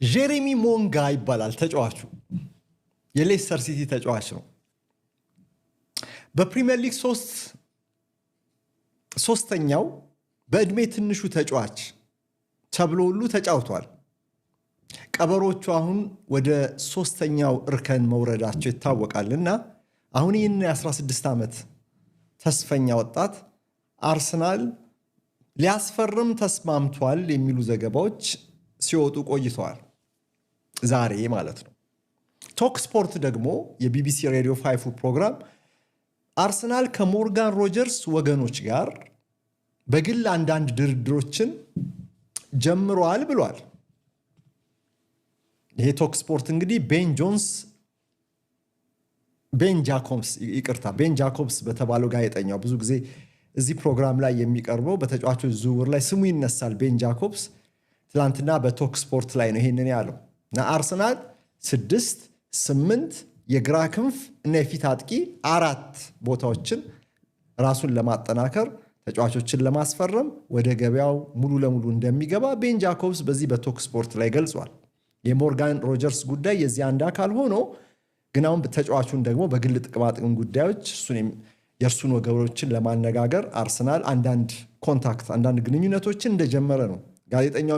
ጄሬሚ ሞንጋ ይባላል ተጫዋቹ። የሌስተር ሲቲ ተጫዋች ነው። በፕሪሚየር ሊግ ሶስተኛው በእድሜ ትንሹ ተጫዋች ተብሎ ሁሉ ተጫውቷል። ቀበሮቹ አሁን ወደ ሶስተኛው እርከን መውረዳቸው ይታወቃልና አሁን ይህን የ16 ዓመት ተስፈኛ ወጣት አርሰናል ሊያስፈርም ተስማምቷል የሚሉ ዘገባዎች ሲወጡ ቆይተዋል። ዛሬ ማለት ነው። ቶክ ስፖርት ደግሞ የቢቢሲ ሬዲዮ 5 ፕሮግራም አርሰናል ከሞርጋን ሮጀርስ ወገኖች ጋር በግል አንዳንድ ድርድሮችን ጀምሯል ብሏል። ይሄ ቶክ ስፖርት እንግዲህ ቤን ጃኮብስ በተባለው ጋዜጠኛው ብዙ ጊዜ እዚህ ፕሮግራም ላይ የሚቀርበው በተጫዋቾች ዝውውር ላይ ስሙ ይነሳል። ቤን ጃኮብስ ትላንትና በቶክ ስፖርት ላይ ነው ይሄንን ያለው እና አርሰናል 6-8 የግራ ክንፍ እና የፊት አጥቂ 4 ቦታዎችን ራሱን ለማጠናከር ተጫዋቾችን ለማስፈረም ወደ ገበያው ሙሉ ለሙሉ እንደሚገባ ቤን ጃኮብስ በዚህ በቶክ ስፖርት ላይ ገልጿል። የሞርጋን ሮጀርስ ጉዳይ የዚህ አንድ አካል ሆኖ ግን አሁን ተጫዋቹን ደግሞ በግል ጥቅማጥቅም ጉዳዮች የእርሱን ወገኖችን ለማነጋገር አርሰናል አንዳንድ ግንኙነቶችን እንደጀመረ ነው ጋዜጠኛው